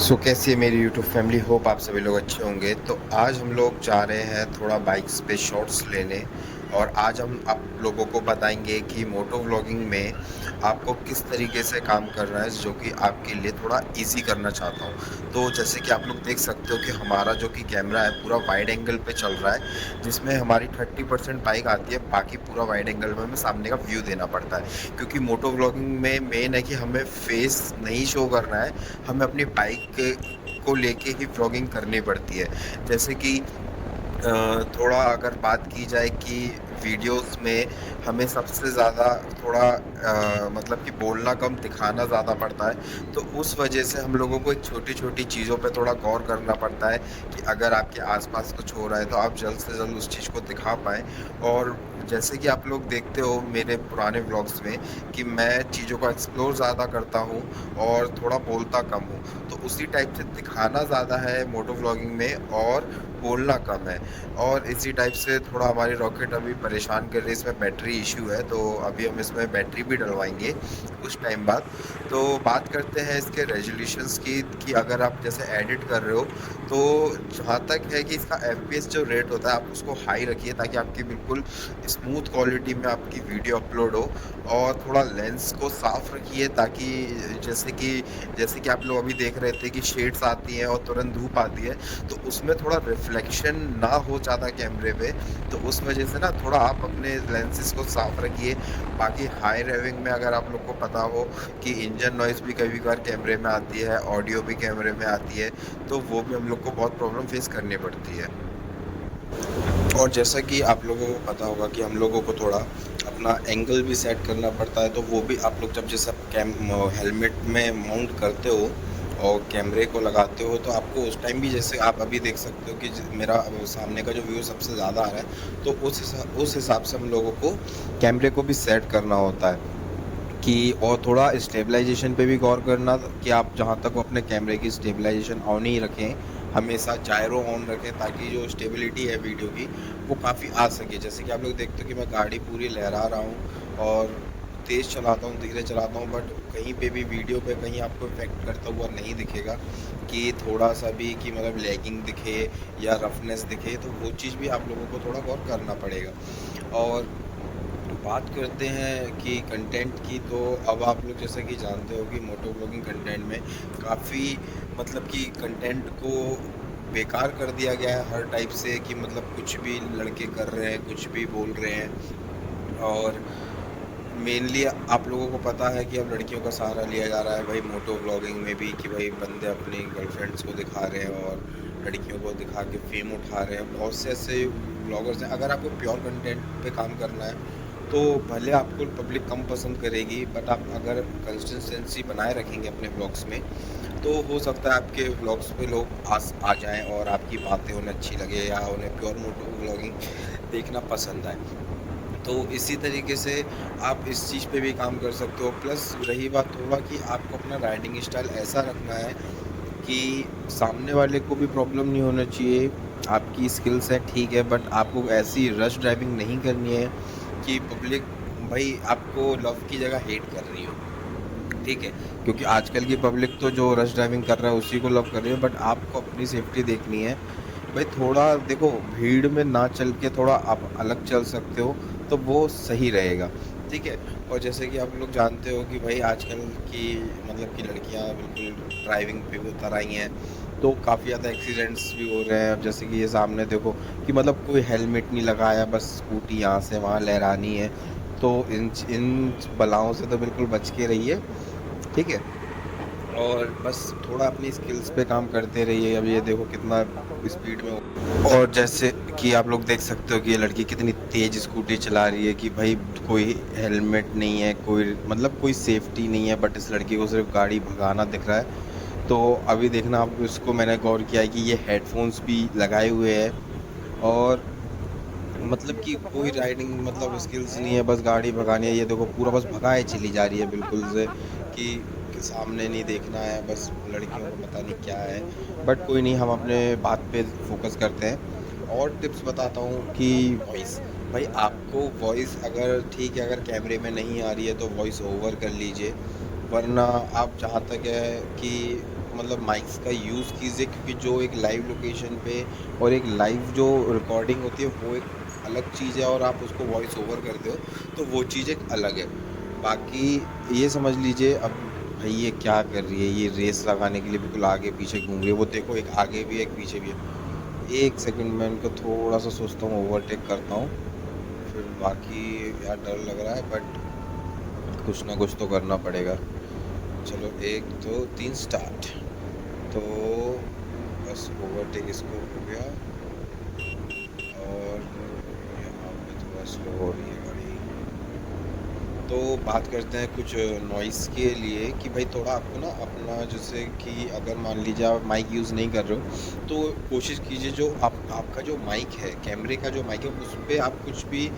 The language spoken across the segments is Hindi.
कैसी है मेरी यूट्यूब फैमिली। होप आप सभी लोग अच्छे होंगे। तो आज हम लोग जा रहे हैं थोड़ा बाइक्स पे शॉट्स लेने, और आज हम आप लोगों को बताएंगे कि मोटो व्लॉगिंग में आपको किस तरीके से काम करना है, जो कि आपके लिए थोड़ा इजी करना चाहता हूँ। तो जैसे कि आप लोग देख सकते हो कि हमारा जो कि कैमरा है पूरा वाइड एंगल पे चल रहा है, जिसमें हमारी 30% बाइक आती है, बाकी पूरा वाइड एंगल में हमें सामने का व्यू देना पड़ता है। क्योंकि मोटो व्लॉगिंग में मेन है कि हमें फेस नहीं शो करना है, हमें अपनी बाइक को लेके ही व्लॉगिंग करनी पड़ती है। जैसे कि थोड़ा अगर बात की जाए कि वीडियोस में हमें सबसे ज़्यादा थोड़ा मतलब कि बोलना कम दिखाना ज़्यादा पड़ता है, तो उस वजह से हम लोगों को एक छोटी-छोटी चीज़ों पे थोड़ा गौर करना पड़ता है कि अगर आपके आस-पास कुछ हो रहा है तो आप जल्द से जल्द उस चीज़ को दिखा पाएँ। और जैसे कि आप लोग देखते हो मेरे पुराने व्लॉग्स में कि मैं चीज़ों को एक्सप्लोर ज़्यादा करता हूँ और थोड़ा बोलता कम हूँ। तो उसी टाइप से दिखाना ज़्यादा है मोटो व्लॉगिंग में, और बोलना कम है। और इसी टाइप से थोड़ा हमारी रॉकेट अभी परेशान कर रही है, इसमें बैटरी इश्यू है, तो अभी हम इसमें बैटरी भी डलवाएँगे कुछ टाइम बाद। तो बात करते हैं इसके रेज़ोल्यूशंस की, कि अगर आप जैसे एडिट कर रहे हो, तो जहाँ तक है कि इसका एफपीएस जो रेट होता है आप उसको हाई रखिए, ताकि आपकी बिल्कुल स्मूथ क्वालिटी में आपकी वीडियो अपलोड हो। और थोड़ा लेंस को साफ़ रखिए, ताकि जैसे कि आप लोग अभी देख रहे थे कि शेड्स आती हैं और तुरंत धूप आती है, तो उसमें थोड़ा रिफ्लेक्शन ना हो ज़्यादा कैमरे पे, तो उस वजह से ना थोड़ा आप अपने लेंसेज़ को साफ़ रखिए। बाकी हाई रेविंग में अगर आप लोग को पता हो कि इंजन नॉइज़ भी कभी-कभार कैमरे में आती है, ऑडियो भी कैमरे में आती है, तो वो भी हम लोग को बहुत प्रॉब्लम फेस करनी पड़ती है। और जैसा कि आप लोगों को पता होगा कि हम लोगों को थोड़ा अपना एंगल भी सेट करना पड़ता है, तो वो भी आप लोग जब जैसे हेलमेट में माउंट करते हो और कैमरे को लगाते हो, तो आपको उस टाइम भी, जैसे आप अभी देख सकते हो कि मेरा सामने का जो व्यू सबसे ज़्यादा आ रहा है, तो उस हिसाब से हम लोगों को कैमरे को भी सेट करना होता है कि, और थोड़ा स्टेबलाइजेशन पे भी गौर करना कि आप जहाँ तक हो अपने कैमरे की स्टेबलाइजेशन ऑन ही रखें, हमेशा जायरो ऑन रखें, ताकि जो स्टेबिलिटी है वीडियो की वो काफ़ी आ सके। जैसे कि आप लोग देखते हो कि मैं गाड़ी पूरी लहरा रहा हूँ और तेज़ चलाता हूँ, धीरे चलाता हूँ, बट कहीं पे भी वीडियो पे कहीं आपको इफ़ेक्ट करता हुआ नहीं दिखेगा कि थोड़ा-सा भी कि मतलब लैगिंग दिखे या रफनेस दिखे, तो वो चीज़ भी आप लोगों को थोड़ा गौर करना पड़ेगा। और बात करते हैं कि कंटेंट की, तो अब आप लोग जैसा कि जानते हो कि मोटो ब्लॉगिंग कंटेंट में काफ़ी मतलब कि कंटेंट को बेकार कर दिया गया है हर टाइप से, कि मतलब कुछ भी लड़के कर रहे हैं, कुछ भी बोल रहे हैं। और मेनली आप लोगों को पता है कि अब लड़कियों का सहारा लिया जा रहा है भाई मोटो व्लॉगिंग में भी, कि भाई बंदे अपनी गर्लफ्रेंड्स को दिखा रहे हैं और लड़कियों को दिखा के फेम उठा रहे हैं। बहुत से ऐसे व्लॉगर्स हैं। अगर आपको प्योर कंटेंट पे काम करना है, तो भले आपको पब्लिक कम पसंद करेगी, बट आप अगर कंसिस्टेंसी बनाए रखेंगे अपने व्लॉग्स में, तो हो सकता है आपके व्लॉग्स पे लोग आ जाएं और आपकी बातें उन्हें अच्छी लगे, या उन्हें प्योर मोटो व्लॉगिंग देखना पसंद आए। तो इसी तरीके से आप इस चीज़ पे भी काम कर सकते हो। प्लस रही बात थोड़ा कि आपको अपना राइडिंग स्टाइल ऐसा रखना है कि सामने वाले को भी प्रॉब्लम नहीं होना चाहिए। आपकी स्किल्स है ठीक है, बट आपको ऐसी रश ड्राइविंग नहीं करनी है कि पब्लिक भाई आपको लव की जगह हेट कर रही हो, ठीक है? क्योंकि आजकल की पब्लिक तो जो रश ड्राइविंग कर रहा है उसी को लव कर रही है, बट आपको अपनी सेफ्टी देखनी है। भाई थोड़ा देखो, भीड़ में ना चल के थोड़ा आप अलग चल सकते हो, तो वो सही रहेगा, ठीक है? और जैसे कि आप लोग जानते हो कि भाई आजकल की मतलब कि लड़कियां बिल्कुल ड्राइविंग पे भी उतर आई हैं, तो काफ़ी ज़्यादा एक्सीडेंट्स भी हो रहे हैं। अब जैसे कि ये सामने देखो कि मतलब कोई हेलमेट नहीं लगाया, बस स्कूटी यहाँ से वहाँ लहरानी है, तो इन बलाओं से तो बिल्कुल बच के रहिए, ठीक है? और बस थोड़ा अपनी स्किल्स पे काम करते रहिए। अब ये देखो कितना स्पीड में और जैसे कि आप लोग देख सकते हो कि ये लड़की कितनी तेज़ स्कूटी चला रही है, कि भाई कोई हेलमेट नहीं है, कोई मतलब कोई सेफ्टी नहीं है, बट इस लड़की को सिर्फ गाड़ी भगाना दिख रहा है। तो अभी देखना, आप इसको मैंने गौर किया है कि ये हेडफोन्स भी लगाए हुए है, और मतलब कि कोई राइडिंग मतलब स्किल्स नहीं है, बस गाड़ी भगानी है। ये देखो पूरा बस भगाए चली जा रही है बिल्कुल से, कि सामने नहीं देखना है, बस लड़कियों को पता नहीं क्या है। बट कोई नहीं, हम अपने बात पे फ़ोकस करते हैं। और टिप्स बताता हूँ कि वॉइस, भाई आपको वॉइस अगर ठीक है, अगर कैमरे में नहीं आ रही है तो वॉइस ओवर कर लीजिए। वरना आप जहाँ तक है कि मतलब माइक्स का यूज़ कीजिए, क्योंकि जो एक लाइव लोकेशन पे और एक लाइव जो रिकॉर्डिंग होती है वो एक अलग चीज़ है, और आप उसको वॉइस ओवर करते हो तो वो चीज़ एक अलग है। बाकी ये समझ लीजिए, अब भाई ये क्या कर रही है, ये रेस लगाने के लिए बिल्कुल आगे पीछे घूम रही है। वो देखो, एक आगे भी है एक पीछे भी है। एक सेकंड में इनको थोड़ा सा सोचता हूँ, ओवरटेक करता हूँ, फिर बाकी यार डर लग रहा है, बट कुछ ना कुछ तो करना पड़ेगा। चलो 1 2 3 स्टार्ट। तो बस ओवरटेक इसको हो गया, और यहाँ पे थोड़ा स्लो हो रही है गाड़ी। तो बात करते हैं कुछ नॉइज़ के लिए, कि भाई थोड़ा आपको ना अपना, जैसे कि अगर मान लीजिए आप माइक यूज़ नहीं कर रहे हो तो कोशिश कीजिए, जो आपका जो माइक है, कैमरे का जो माइक है, उस पे आप कुछ भी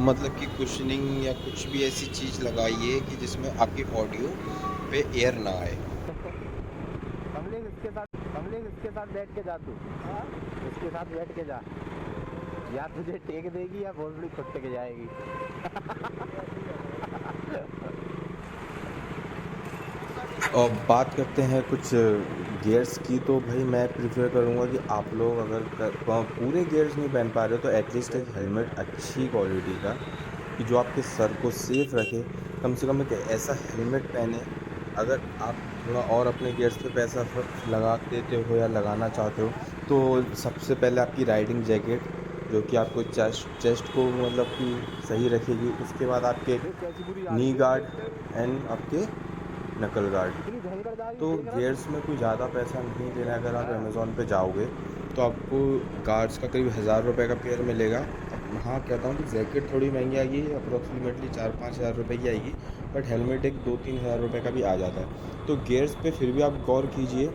मतलब कि कुशनिंग या कुछ भी ऐसी चीज़ लगाइए कि जिसमें आपकी ऑडियो पे एयर ना आए। कमलेश इसके साथ बैठ के जा तू। इसके साथ बैठ के जा, या तुझे टेक देगी या भोसड़ी खुद टेक जाएगी। और बात करते हैं कुछ गियर्स की, तो भाई मैं प्रेफर करूँगा कि आप लोग अगर पूरे गियर्स नहीं पहन पा रहे हो तो एटलीस्ट एक हेलमेट अच्छी क्वालिटी का, कि जो आपके सर को सेफ रखे। कम से कम एक ऐसा हेलमेट पहने। अगर आप थोड़ा और अपने गियर्स पे पैसा लगा देते हो या लगाना चाहते हो, तो सबसे पहले आपकी राइडिंग जैकेट, जो कि आपको चेस्ट को मतलब कि सही रखेगी। उसके बाद आपके नी गार्ड एंड आपके नकल गार्ड। तो गियर्स में कोई ज़्यादा पैसा नहीं देना है। अगर आप अमेज़ॉन पे जाओगे तो आपको गार्ड्स का करीब 1000 रुपये का पेयर मिलेगा। अब हाँ, कहता हूँ कि जैकेट थोड़ी महंगी आएगी, अप्रॉक्सीमेटली 4-5 हज़ार रुपये की आएगी, बट हेलमेट एक 2-3 हज़ार रुपये का भी आ जाता है। तो गियर्स पे फिर भी आप गौर कीजिए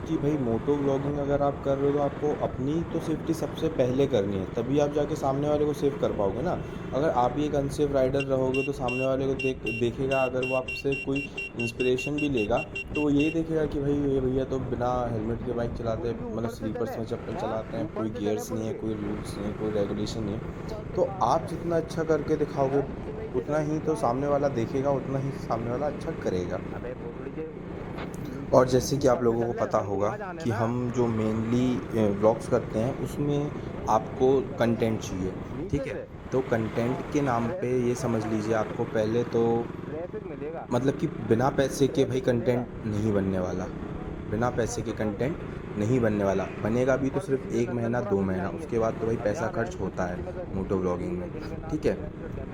कि भाई मोटो व्लॉगिंग अगर आप कर रहे हो तो आपको अपनी तो सेफ्टी सबसे पहले करनी है, तभी आप जाके सामने वाले को सेव कर पाओगे ना। अगर आप ही एक अनसेफ राइडर रहोगे तो सामने वाले को देखेगा, अगर वो आपसे कोई इंस्पिरेशन भी लेगा तो वो यही देखेगा कि भाई ये भैया तो बिना हेलमेट के बाइक चलाते हैं, मतलब स्लीपर्स में चप्पल चलाते हैं, कोई गियर्स नहीं है, कोई रूल्स नहीं है, कोई रेगुलेशन नहीं है। तो आप जितना अच्छा करके दिखाओगे उतना ही तो सामने वाला देखेगा, उतना ही सामने वाला अच्छा करेगा। और जैसे कि आप लोगों को पता होगा कि हम जो मेनली व्लॉग्स करते हैं उसमें आपको कंटेंट चाहिए, ठीक है। तो कंटेंट के नाम पे ये समझ लीजिए, आपको पहले तो मतलब कि बिना पैसे के भाई कंटेंट नहीं बनने वाला। बिना पैसे के कंटेंट नहीं बनने वाला। बनेगा भी तो सिर्फ 1 महीना 2 महीना, उसके बाद तो भाई पैसा खर्च होता है मोटो व्लॉगिंग में, ठीक है।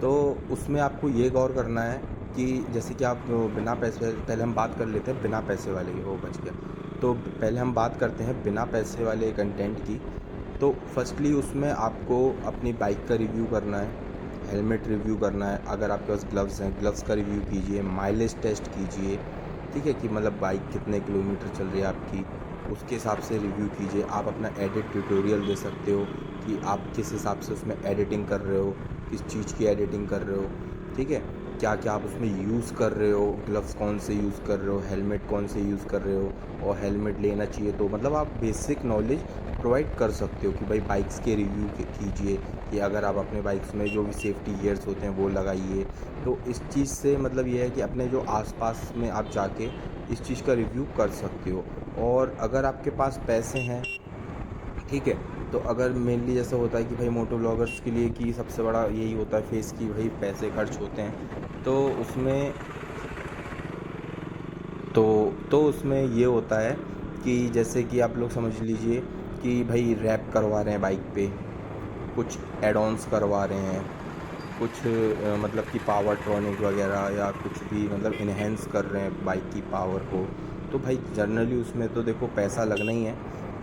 तो उसमें आपको ये गौर करना है कि जैसे कि आप बिना पैसे, पहले हम बात कर लेते हैं बिना पैसे वाले की, वो बच गया। तो पहले हम बात करते हैं बिना पैसे वाले कंटेंट की। तो फर्स्टली उसमें आपको अपनी बाइक का रिव्यू करना है, हेलमेट रिव्यू करना है, अगर आपके पास ग्लव्स हैं ग्लव्स का रिव्यू कीजिए, माइलेज टेस्ट कीजिए, ठीक है, कि मतलब बाइक कितने किलोमीटर चल रही है आपकी, उसके हिसाब से रिव्यू कीजिए। आप अपना एडिट ट्यूटोरियल दे सकते हो कि आप किस हिसाब से उसमें एडिटिंग कर रहे हो, किस चीज़ की एडिटिंग कर रहे हो, ठीक है, क्या क्या आप उसमें यूज़ कर रहे हो, ग्लव्स कौन से यूज़ कर रहे हो, हेलमेट कौन से यूज़ कर रहे हो, और हेलमेट लेना चाहिए तो मतलब आप बेसिक नॉलेज प्रोवाइड कर सकते हो कि भाई बाइक्स के रिव्यू कीजिए, कि अगर आप अपने बाइक्स में जो भी सेफ्टी गियर्स होते हैं वो लगाइए। तो इस चीज़ से मतलब ये है कि अपने जो आसपास में आप जाके इस चीज़ का रिव्यू कर सकते हो। और अगर आपके पास पैसे हैं, ठीक है, तो अगर मेनली जैसा होता है कि भाई मोटो ब्लॉगर्स के लिए कि सबसे बड़ा यही होता है फेस कि भाई पैसे खर्च होते हैं, तो उसमें उसमें ये होता है कि जैसे कि आप लोग समझ लीजिए कि भाई रैप करवा रहे हैं बाइक पे, कुछ एड ऑन्स करवा रहे हैं, कुछ मतलब कि पावर ट्रॉनिक वगैरह या कुछ भी मतलब इन्हेंस कर रहे हैं बाइक की पावर को, तो भाई जनरली उसमें तो देखो पैसा लगना ही है,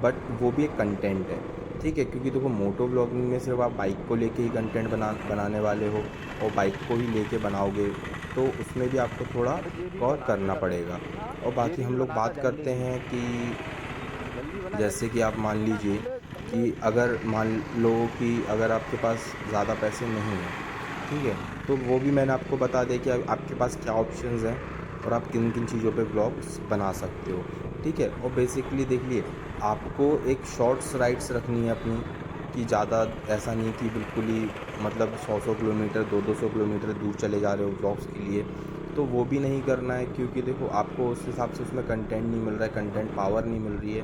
बट वो भी एक कंटेंट है, ठीक है। क्योंकि देखो मोटो ब्लॉगिंग में सिर्फ आप बाइक को लेके ही कंटेंट बनाने वाले हो और बाइक को ही लेके बनाओगे, तो उसमें भी आपको थोड़ा गौर करना पड़ेगा। और बाकी हम लोग बात करते हैं कि जैसे कि आप मान लीजिए कि अगर मान लो कि अगर आपके पास ज़्यादा पैसे नहीं हैं, ठीक है, तो वो भी मैंने आपको बता दिया कि आपके पास क्या ऑप्शंस हैं और आप किन किन चीज़ों पे ब्लॉग्स बना सकते हो, ठीक है। और बेसिकली देखिए, आपको एक शॉर्ट्स राइड्स रखनी है अपनी, कि ज़्यादा ऐसा नहीं कि बिल्कुल ही मतलब 100-100 किलोमीटर 200-200 किलोमीटर दूर चले जा रहे हो ब्लॉग्स के लिए। तो वो भी नहीं करना है, क्योंकि देखो आपको उस हिसाब से उसमें कंटेंट नहीं मिल रहा है, कंटेंट पावर नहीं मिल रही है।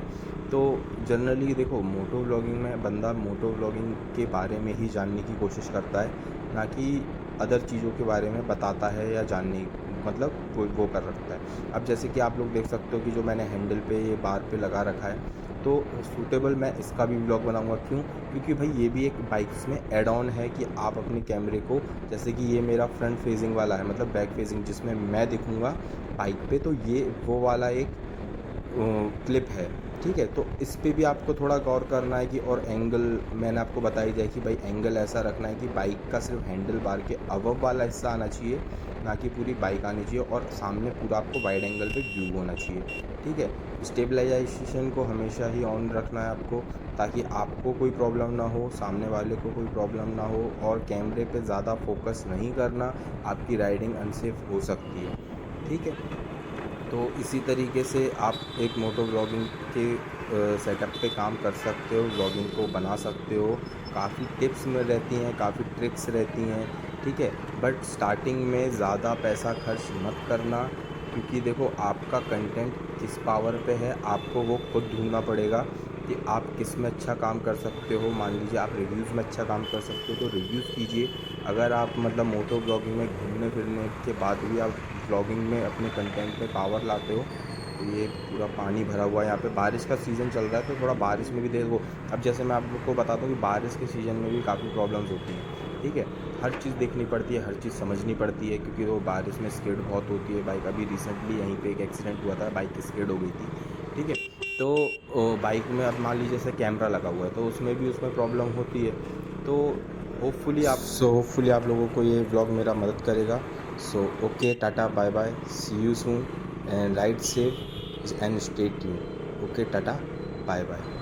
तो जनरली देखो मोटो व्लॉगिंग में बंदा मोटो व्लॉगिंग के बारे में ही जानने की कोशिश करता है, ना कि अदर चीज़ों के बारे में बताता है या जानने मतलब वो कर रखता है। अब जैसे कि आप लोग देख सकते हो कि जो मैंने हैंडल पे ये बार पे लगा रखा है, तो सूटेबल मैं इसका भी व्लॉग बनाऊंगा। क्यों? क्योंकि भाई ये भी एक बाइक्स में ऐड ऑन है कि आप अपने कैमरे को, जैसे कि ये मेरा फ्रंट फेजिंग वाला है, मतलब बैक फेजिंग जिसमें मैं दिखूंगा बाइक पे, तो ये वो वाला एक क्लिप है, ठीक है। तो इस पे भी आपको थोड़ा गौर करना है कि, और एंगल मैंने आपको बताई जाए कि भाई एंगल ऐसा रखना है कि बाइक का सिर्फ हैंडल बार के अबव वाला हिस्सा आना चाहिए, ना कि पूरी बाइक आनी चाहिए, और सामने पूरा आपको वाइड एंगल पे व्यू होना चाहिए, ठीक है। स्टेबलाइजेशन को हमेशा ही ऑन रखना है आपको, ताकि आपको कोई प्रॉब्लम ना हो, सामने वाले को कोई प्रॉब्लम ना हो, और कैमरे पे ज़्यादा फोकस नहीं करना, आपकी राइडिंग अनसेफ हो सकती है, ठीक है। तो इसी तरीके से आप एक मोटो व्लॉगिंग के सेटअप पे काम कर सकते हो, व्लॉगिंग को बना सकते हो। काफ़ी टिप्स में रहती हैं, काफ़ी ट्रिक्स रहती हैं, ठीक है। बट स्टार्टिंग में ज़्यादा पैसा खर्च मत करना, क्योंकि देखो आपका कंटेंट किस पावर पे है, आपको वो खुद ढूंढना पड़ेगा कि आप किस में अच्छा काम कर सकते हो। मान लीजिए आप रिव्यूज़ में अच्छा काम कर सकते हो, तो रिव्यूज़ कीजिए। अगर आप मतलब मोटो ब्लॉगिंग में घूमने फिरने के बाद भी आप ब्लॉगिंग में अपने कंटेंट में पावर लाते हो, तो ये पूरा पानी भरा हुआ है। यहाँ पे बारिश का सीज़न चल रहा है, तो थोड़ा बारिश में भी देखो। अब जैसे मैं आप लोग को बताता हूँ कि बारिश के सीज़न में भी काफ़ी प्रॉब्लम्स होती हैं, ठीक है। हर चीज़ देखनी पड़ती है, हर चीज़ समझनी पड़ती है, क्योंकि वो बारिश में स्किड बहुत होती है बाइक। अभी रिसेंटली यहीं पे एक एक्सीडेंट हुआ था, बाइक स्किड हो गई थी, ठीक है। तो बाइक में अब मान लीजिए जैसे कैमरा लगा हुआ है, तो उसमें भी उसमें प्रॉब्लम होती है। तो होपफुली आप लोगों को ये व्लॉग मेरा मदद करेगा। So okay, tata, bye bye, see you soon and ride safe and stay tune. Okay, tata, bye bye.